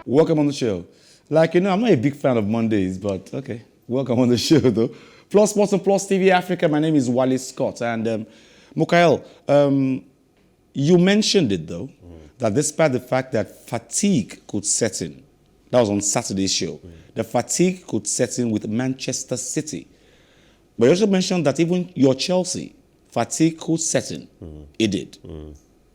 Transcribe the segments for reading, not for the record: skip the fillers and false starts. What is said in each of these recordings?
Welcome on the show. Like, I'm not a big fan of Mondays, but okay. Welcome on the show, though. Plus Sports and Plus TV Africa. My name is Wale Scott. And, Mukael, you mentioned it, though, that despite the fact that fatigue could set in, that was on Saturday's show, the fatigue could set in with Manchester City. But you also mentioned that even your Chelsea, fatigue could set in. It did.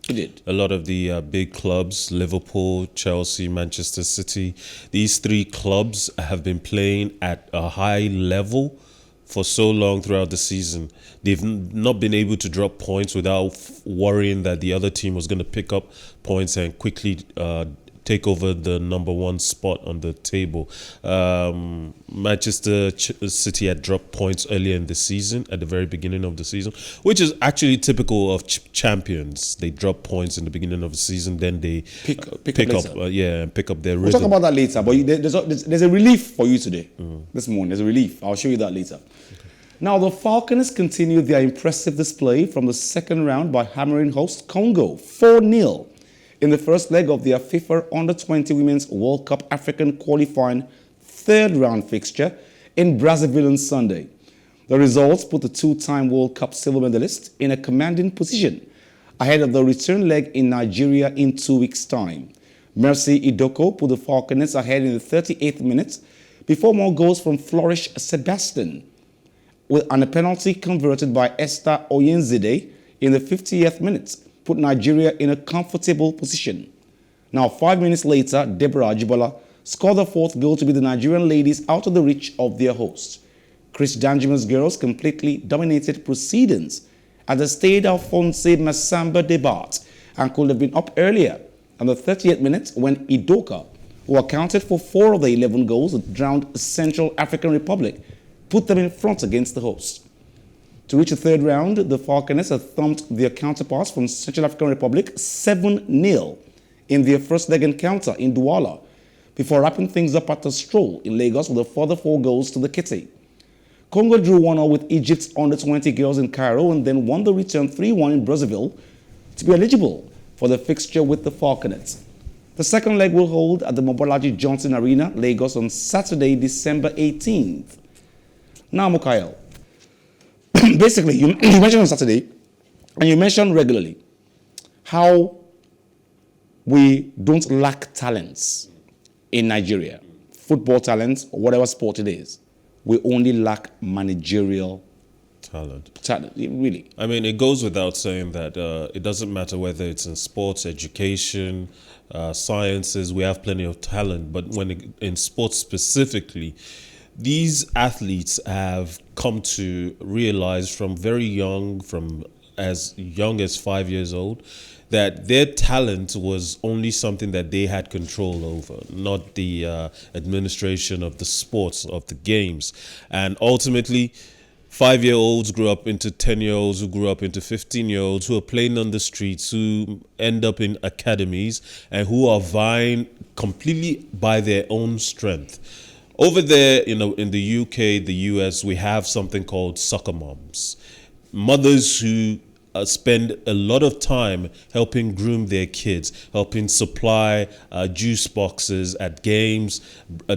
It did. A lot of the big clubs, Liverpool, Chelsea, Manchester City, these three clubs have been playing at a high level for so long throughout the season. They've not been able to drop points without worrying that the other team was going to pick up points and quickly take over the number one spot on the table. Manchester City had dropped points earlier in the season, at the very beginning of the season, which is actually typical of champions. They drop points in the beginning of the season, then they pick up their rhythm. We'll talk about that later, but there's a relief for you today, this morning. There's a relief. I'll show you that later. Okay. Now, the Falconets continued their impressive display from the second round by hammering host Congo 4-0 in the first leg of their FIFA Under-20 Women's World Cup African qualifying third-round fixture in Brazzaville on Sunday. The results put the two-time World Cup silver medalist in a commanding position ahead of the return leg in Nigeria in 2 weeks' time. Mercy Idoko put the Falconets ahead in the 38th minute before more goals from Flourish Sebastian, and a penalty converted by Esther Oyenzide in the 50th minute put Nigeria in a comfortable position. Now, 5 minutes later, Deborah Ajibola scored the fourth goal to be the Nigerian ladies out of the reach of their hosts. Chris Danjima's girls completely dominated proceedings at the Stade Alphonse Massamba debate and could have been up earlier. And the 38th minute, when Idoka, who accounted for 4 of the 11 goals that drowned Central African Republic, put them in front against the hosts. To reach the third round, the Falconets had thumped their counterparts from Central African Republic 7-0 in their first leg encounter in Douala, before wrapping things up at a stroll in Lagos with a further 4 goals to the kitty. Congo drew 1-0 with Egypt's under-20 girls in Cairo and then won the return 3-1 in Brazzaville to be eligible for the fixture with the Falconets. The second leg will hold at the Mobolaji Johnson Arena, Lagos, on Saturday, December 18th. Now, Mukael, basically, you mentioned on Saturday, and you mentioned regularly, how we don't lack talents in Nigeria. Football talents, or whatever sport it is. We only lack managerial talent, really. I mean, it goes without saying that it doesn't matter whether it's in sports, education, sciences, we have plenty of talent. But in sports specifically, these athletes have come to realize from very young, from as young as 5 years old, that their talent was only something that they had control over, not the administration of the sports, of the games. And ultimately, 5-year-olds grew up into 10-year-olds who grew up into 15-year-olds who are playing on the streets, who end up in academies, and who are vying completely by their own strength. Over there, in the UK, the US, we have something called soccer moms. Mothers who spend a lot of time helping groom their kids, helping supply juice boxes at games,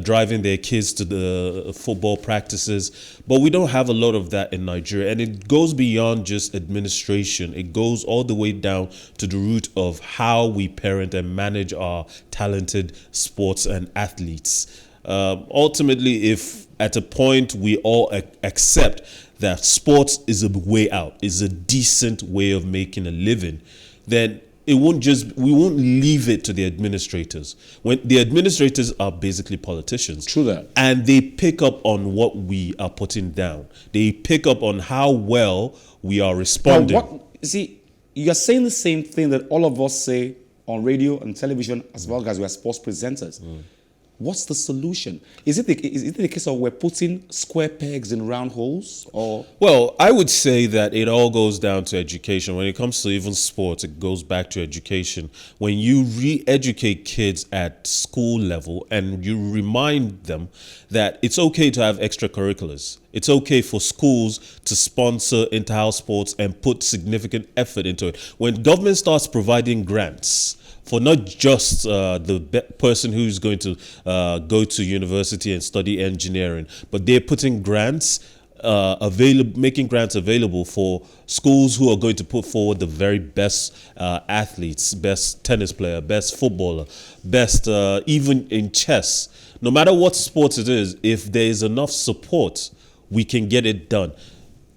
driving their kids to the football practices. But we don't have a lot of that in Nigeria. And it goes beyond just administration. It goes all the way down to the root of how we parent and manage our talented sports and athletes. Ultimately, if at a point we all accept that sports is a way out, is a decent way of making a living, then we won't leave it to the administrators. When the administrators are basically politicians. True that. And they pick up on what we are putting down. They pick up on how well we are responding. Now, you're saying the same thing that all of us say on radio and television as well as we are sports presenters. What's the solution? Is it the case of we're putting square pegs in round holes? Or well, I would say that it all goes down to education. When it comes to even sports, it goes back to education. When you re-educate kids at school level and you remind them that it's okay to have extracurriculars. It's okay for schools to sponsor inter-house sports and put significant effort into it. When government starts providing grants for not just person who's going to go to university and study engineering, but they're putting grants making grants available for schools who are going to put forward the very best athletes, best tennis player, best footballer, best even in chess. No matter what sport it is, if there is enough support, we can get it done.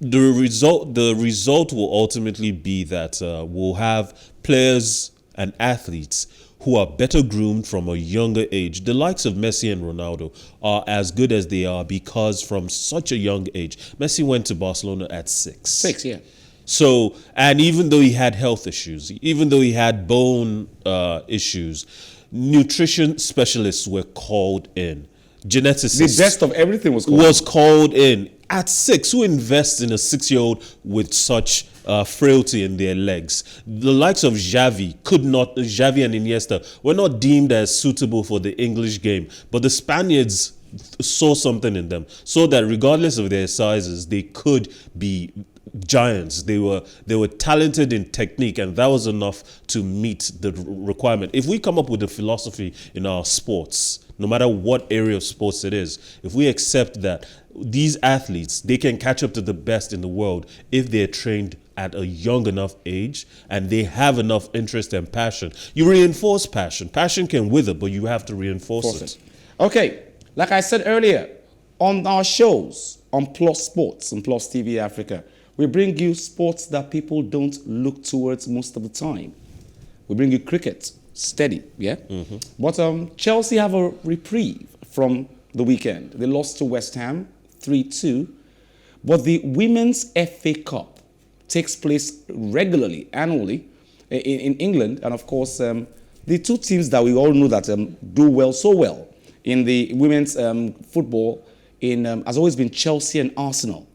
The result will ultimately be that we'll have players and athletes who are better groomed from a younger age. The likes of Messi and Ronaldo are as good as they are because from such a young age, Messi went to Barcelona at 6. 6, yeah. So, and even though he had health issues, even though he had bone issues, nutrition specialists were called in. Geneticists. The best of everything was called in. At 6, who invests in a 6-year-old with such frailty in their legs? The likes of Xavi and Iniesta were not deemed as suitable for the English game, but the Spaniards saw something in them, so that regardless of their sizes, they could be giants. They were talented in technique, and that was enough to meet the requirement. If we come up with a philosophy in our sports, no matter what area of sports it is, if we accept that these athletes, they can catch up to the best in the world if they're trained at a young enough age and they have enough interest and passion. You reinforce passion. Passion can wither, but you have to reinforce it. Okay, like I said earlier, on our shows on Plus Sports and Plus TV Africa, we bring you sports that people don't look towards most of the time. We bring you cricket, steady, yeah? Mm-hmm. But Chelsea have a reprieve from the weekend. They lost to West Ham 3-2. But the Women's FA Cup takes place regularly, annually, in England. And of course, the two teams that we all know that do so well in the women's football has always been Chelsea and Arsenal.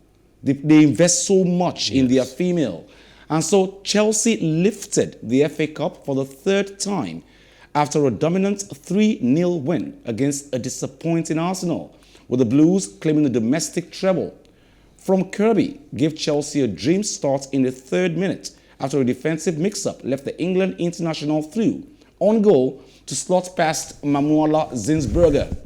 They invest so much in their female. And so Chelsea lifted the FA Cup for the third time after a dominant 3-0 win against a disappointing Arsenal, with the Blues claiming the domestic treble. From Kirby gave Chelsea a dream start in the 3rd minute after a defensive mix-up left the England international through on goal to slot past Manuela Zinsberger.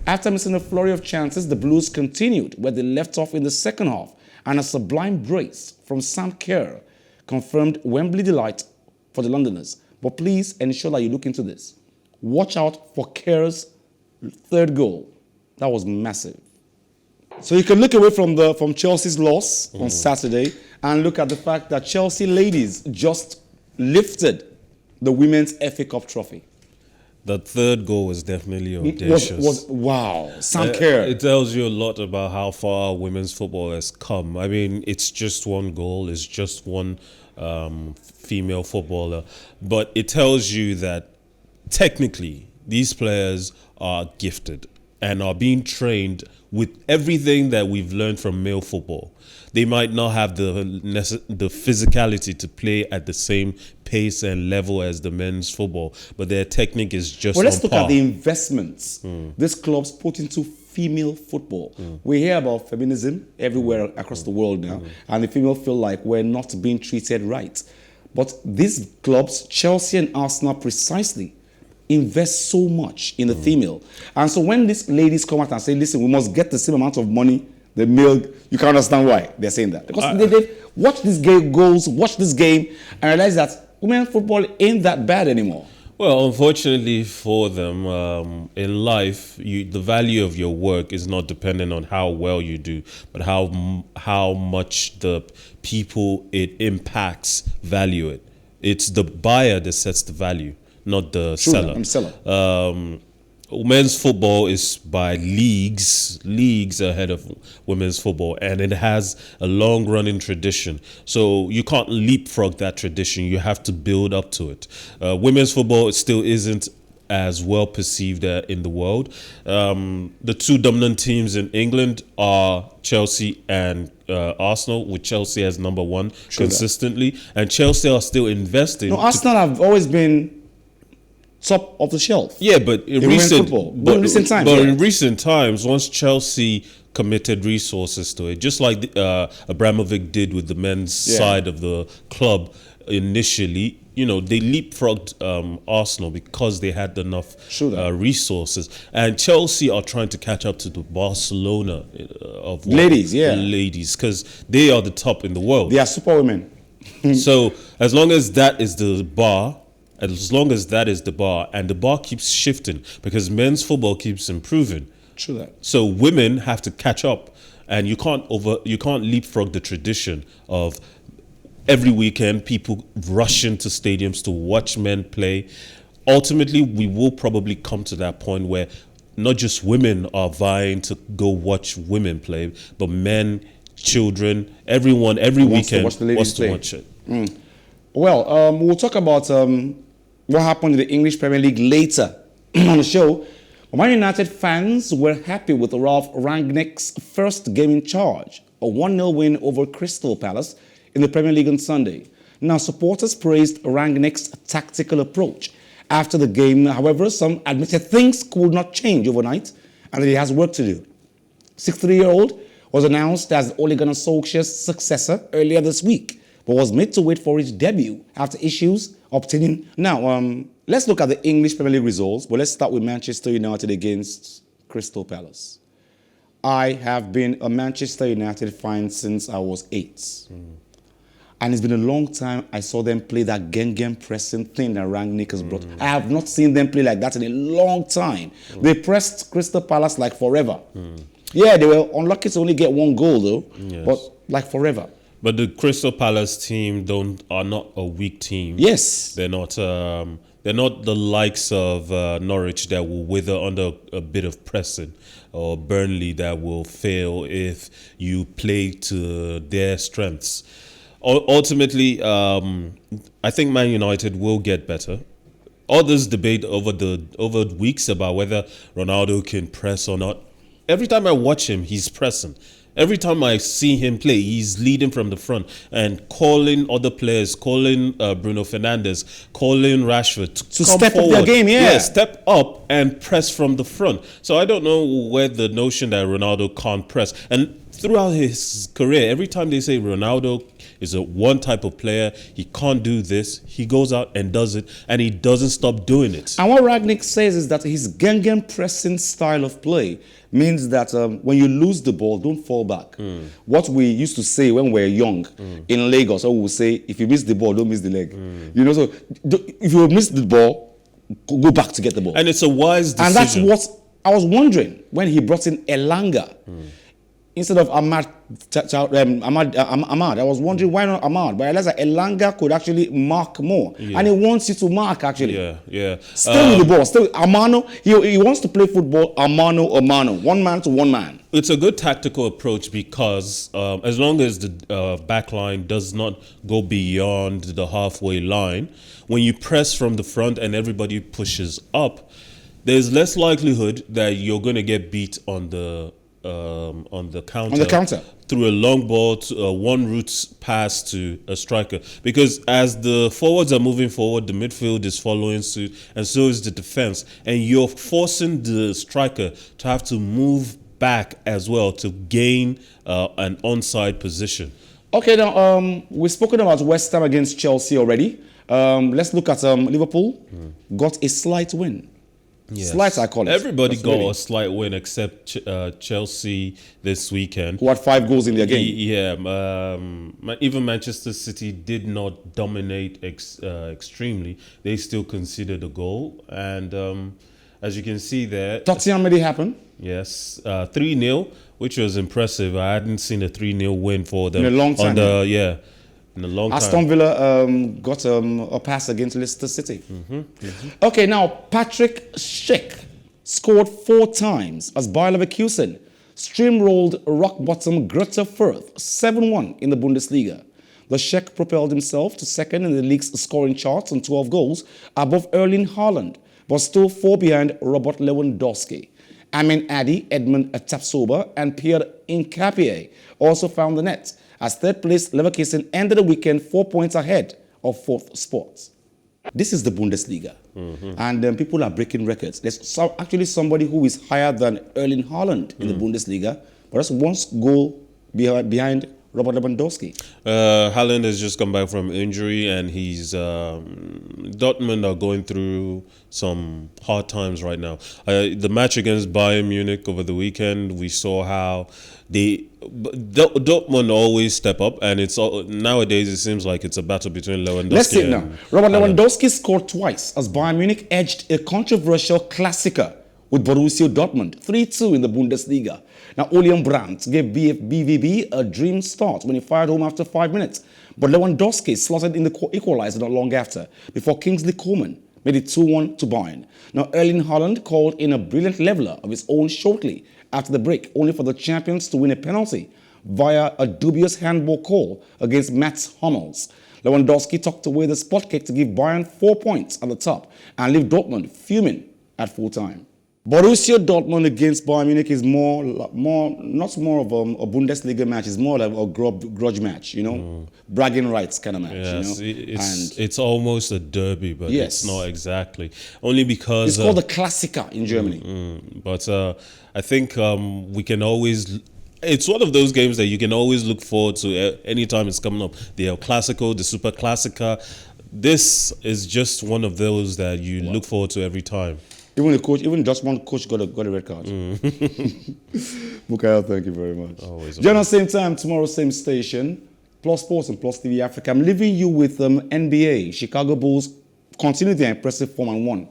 After missing a flurry of chances, the Blues continued where they left off in the second half, and a sublime brace from Sam Kerr confirmed Wembley delight for the Londoners. But please ensure that you look into this. Watch out for Kerr's 3rd goal. That was massive. So you can look away from Chelsea's loss on Saturday and look at the fact that Chelsea ladies just lifted the Women's FA Cup trophy. The 3rd goal was definitely audacious. Wow, Sam Kerr. It tells you a lot about how far women's football has come. I mean, it's just one goal. It's just one female footballer. But it tells you that technically these players are gifted and are being trained with everything that we've learned from male football. They might not have the physicality to play at the same pace and level as the men's football, but their technique is just on par. Let's look at the investments these clubs put into female football. We hear about feminism everywhere across the world now, and the female feel like we're not being treated right. But these clubs, Chelsea and Arsenal precisely, invest so much in the female. And so when these ladies come out and say, listen, we must get the same amount of money, the male, you can understand why they're saying that. Because they watch this game, watch this game, and realize that women's football ain't that bad anymore. Well, unfortunately for them, in life, the value of your work is not dependent on how well you do, but how much the people it impacts value it. It's the buyer that sets the value, not the seller. I'm seller. Men's football is by leagues ahead of women's football, and it has a long-running tradition. So you can't leapfrog that tradition. You have to build up to it. Women's football still isn't as well perceived in the world. The two dominant teams in England are Chelsea and Arsenal, with Chelsea as number one consistently. And Chelsea are still investing. No, Arsenal have always been top of the shelf. Yeah, but in recent times, yeah. in recent times, once Chelsea committed resources to it, just like Abramovich did with the men's side of the club, initially, they leapfrogged Arsenal because they had enough resources. And Chelsea are trying to catch up to the Barcelona of ladies, because they are the top in the world. They are superwomen. So as long as that is the bar, and the bar keeps shifting because men's football keeps improving. True that. So women have to catch up, and you can't leapfrog the tradition of every weekend people rushing to stadiums to watch men play. Ultimately, we will probably come to that point where not just women are vying to go watch women play, but men, children, everyone, every weekend wants to watch it. Well, we'll talk about what happened in the English Premier League later on the show. Man United fans were happy with Ralph Rangnick's first game in charge, a 1-0 win over Crystal Palace in the Premier League on Sunday. Now, supporters praised Rangnick's tactical approach. After the game, however, some admitted things could not change overnight and that he has work to do. 63-year-old was announced as Ole Gunnar Solskjaer's successor earlier this week, but was made to wait for his debut after issues obtaining. Now, let's look at the English Premier League results, but let's start with Manchester United against Crystal Palace. I have been a Manchester United fan since I was 8. And it's been a long time I saw them play that Gengen pressing thing that Rangnick has brought. I have not seen them play like that in a long time. They pressed Crystal Palace like forever. Yeah, they were unlucky to only get 1 goal though, but like forever. But the Crystal Palace team are not a weak team. Yes. They're not the likes of Norwich that will wither under a bit of pressing, or Burnley that will fail if you play to their strengths. Ultimately, I think Man United will get better. All this debate over weeks about whether Ronaldo can press or not. Every time I watch him, he's pressing. Every time I see him play, he's leading from the front and calling other players, calling Bruno Fernandes, calling Rashford to come step forward. up their game, yeah. Step up and press from the front. So I don't know where the notion that Ronaldo can't press. And throughout his career, every time they say Ronaldo is a one type of player, he can't do this, he goes out and does it, and he doesn't stop doing it. And what Rangnick says is that his Gengen pressing style of play means that when you lose the ball, don't fall back. What we used to say when we were young in Lagos, we would say, if you miss the ball, don't miss the leg. So if you miss the ball, go back to get the ball. And it's a wise decision. And that's what I was wondering when he brought in Elanga. Instead of Ahmad. I was wondering why not Ahmad, but I realized that Elanga could actually mark more, and he wants you to mark actually. Still with the ball, still Amano. He wants to play football. Amano, 1 man to 1 man. It's a good tactical approach because as long as the back line does not go beyond the halfway line, when you press from the front and everybody pushes up, there's less likelihood that you're going to get beat on the counter through a long ball, to, one route pass to a striker. Because as the forwards are moving forward, the midfield is following suit, and so is the defense. And you're forcing the striker to have to move back as well to gain an onside position. Okay, now we've spoken about West Ham against Chelsea already. Let's look at Liverpool. Got a slight win. Yes. Slight, I call it. Everybody got a slight win except Chelsea this weekend. Who had 5 goals in their game. Even Manchester City did not dominate extremely. They still conceded a goal. And as you can see there... Tottenham made it happen. Yes. 3-0, which was impressive. I hadn't seen a 3-0 win for them. In a long time. In a long time. Aston Villa got a pass against Leicester City. Okay, now Patrick Schick scored 4 times as Bayer Leverkusen steamrolled rock-bottom Greuther Furth 7-1 in the Bundesliga. The Czech propelled himself to second in the league's scoring charts on 12 goals above Erling Haaland, but still 4 behind Robert Lewandoski. Amin Adi, Edmund Tapsoba, and Pierre Nkapie also found the net, as third place Leverkusen ended the weekend 4 points ahead of 4th spot. This is the Bundesliga, and people are breaking records. There's actually somebody who is higher than Erling Haaland in the Bundesliga, but that's 1 goal behind Robert Lewandowski. Haaland has just come back from injury, and he's Dortmund are going through some hard times right now. The match against Bayern Munich over the weekend, we saw how Dortmund always step up, and nowadays it seems like it's a battle between Lewandoski. Let's see it now. Robert Haaland. Lewandowski scored twice as Bayern Munich edged a controversial Klassiker with Borussia Dortmund 3-2 in the Bundesliga. Now, Julian Brandt gave BVB a dream start when he fired home after 5 minutes. But Lewandowski slotted in the equalizer not long after, before Kingsley Coman made it 2-1 to Bayern. Now, Erling Haaland called in a brilliant leveler of his own shortly after the break, only for the champions to win a penalty via a dubious handball call against Mats Hummels. Lewandowski tucked away the spot kick to give Bayern 4 points at the top and leave Dortmund fuming at full time. Borussia Dortmund against Bayern Munich is not more of a Bundesliga match. It's more like a grudge match, bragging rights kind of match. Yes, it's almost a derby, but yes, it's not exactly. Only because it's called the Klassiker in Germany. But I think we can always. It's one of those games that you can always look forward to anytime it's coming up. The El Clasico, the Super Classica. This is just one of those that you look forward to every time. Even just one coach got a red card. Bukayo, thank you very much. Always. Join us same time tomorrow, same station. Plus Sports and Plus TV Africa. I'm leaving you with NBA. Chicago Bulls continue their impressive form and won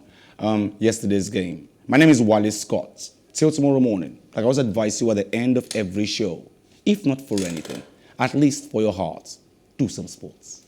yesterday's game. My name is Wally Scott. Till tomorrow morning, like I always advise you at the end of every show, if not for anything, at least for your heart, do some sports.